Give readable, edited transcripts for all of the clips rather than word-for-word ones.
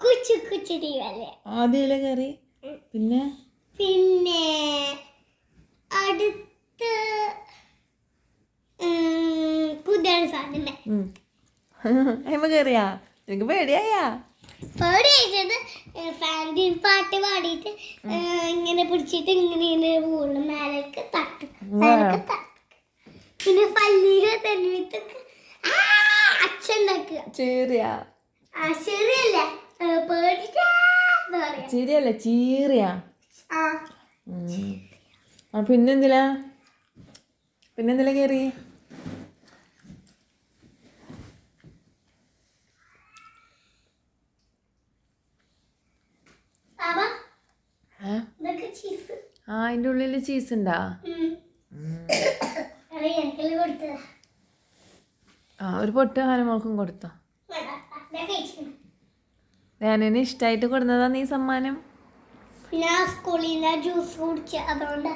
കുച്ചു കുച്ചടി വരെ ആദ്യം കയറി. പിന്നെ പിന്നെ അടുത്ത് കുതിര സാധനം കയറിയാ? എനിക്ക് പേടിയായാ? പേടിയായിട്ടുണ്ട്. ഫാൻറ്റി പാട്ട് പാടിയിട്ട് ഇങ്ങനെ പിടിച്ചിട്ട് ഇങ്ങനെ പോകുന്നു. മേലേക്ക് തട്ടും, മേലേക്ക് തട്ടും. പിന്നെ പല്ലിക തെരുവിത്തൊക്കെ അച്ഛണ്ടാക്കുക. ചീറിയാ? ശരിയല്ല, പേടിച്ചാ ചിരിയല്ല, ചീറിയാ? പിന്നെന്തിലാ കയറി? അതിന്റെ ഉള്ളില് ചീസ് ഉണ്ടാ? ഒരു പൊട്ട് ഹനുമോൾക്കും കൊടുത്തോ? ഞാനിന് ഇഷ്ടായിട്ട് കൊടുന്നതാ നീ സമ്മാനം. പിന്നെ സ്കൂളിൽ നിന്ന് ജ്യൂസ് കുടിച്ച അതുകൊണ്ട്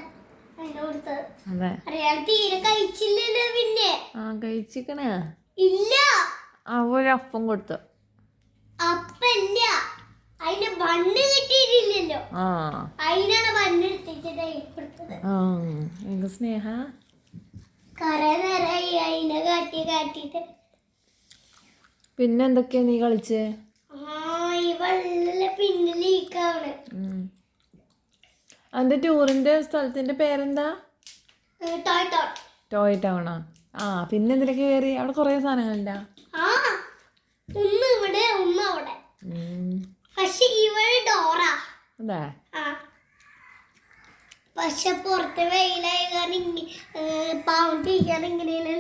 തീരെ കഴിച്ചില്ലല്ലോ. പിന്നെ കഴിച്ചിക്കണേ ഇല്ല. ഒരപ്പം കൊടുത്തു. അപ്പല്ല, അതിന്റെ ബണ്ണ് കിട്ടിയിട്ടില്ലല്ലോ. അതിനാണ് ബണ്ണ് എടുത്തിട്ട് സ്നേഹ കൊറേ നേരമായി അതിനെ കാട്ടിട്ട്. പിന്നെ എന്തൊക്കെയാ നീ കളിച്ചേ? ഈ വെള്ള പിന്നെ ലീക്കാവണ്. അതിന്റെ ടൂറിന്റെ സ്ഥലത്തിന്റെ പേരെന്താ? ടോയ് ടൗണോ? പിന്നെ എന്തിനൊക്കെ കയറി? അവിടെ കൊറേ സാധനങ്ങളുണ്ടാ? ഒന്ന് ഇവിടെ ഒന്ന് അവിടെ. പക്ഷെ ഇവിടെ ഡോറാ. അതെ. പക്ഷെ പുറത്ത് വെയിലായ കാരണം പൗണ്ട് ചെയ്യാൻ ഇങ്ങനെയാണ്.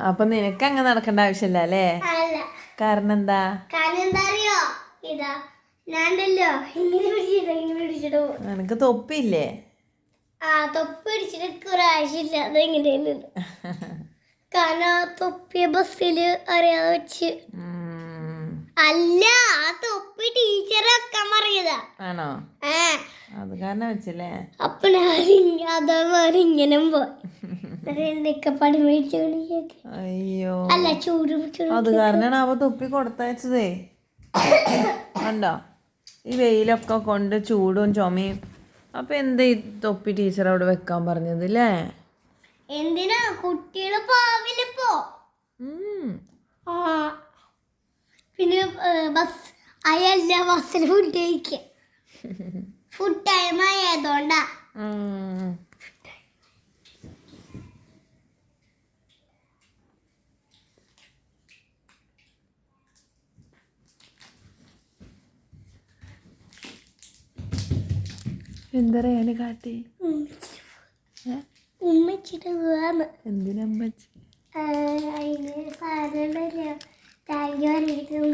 അപ്പൊ നിനക്ക് അങ്ങനെ നടക്കേണ്ട ആവശ്യമില്ല അല്ലേ? കാരണം എന്താ? കാരണം എന്താ അറിയോ? ഇതാ ഞാനല്ലോ ഇങ്ങനെ പിടിച്ചിട്ട് നിനക്ക് തൊപ്പില്ലേ? തൊപ്പി പിടിച്ചിട്ട് ഒരാവശ്യമില്ല. അതെങ്ങനെയാണ്? കാരണം തൊപ്പിയ ബസ്സില് അറിയാതെ വെച്ച്. അല്ല, ആ തൊപ്പി ടീച്ചർ വെക്കാൻ പറഞ്ഞതാ. ആണോ? അത് കാരണം വെച്ചല്ലേ? അപ്പൊ ഞാൻ ഇങ്ങനെ എന്തൊക്കെ പണി മേടിച്ചു. അയ്യോ, അല്ല ചൂട് അത് കാരണമാണ് അവ തൊപ്പി കൊടുത്തയച്ചതേ. കണ്ടോ, ഈ വെയിലൊക്കെ കൊണ്ട് ചൂടും ചുമയും. അപ്പൊ എന്താ ഈ തൊപ്പി ടീച്ചർ അവിടെ വെക്കാൻ പറഞ്ഞത് അല്ലേ? എന്തിനാ? കുട്ടികള് പാവില്ലപ്പോ. പിന്നെ ബസ്സിൽ ഫുഡ് കഴിക്ക. ഫുഡ് ടൈം ആയതുകൊണ്ടാ. എന്താ പറയാ കാട്ടി? ഉമ്മച്ചിട്ട് പോവാന്ന്. എന്തിനാ ഉമ്മച്ചി? അതിന് സാധനമല്ലോ താങ്ക് യു.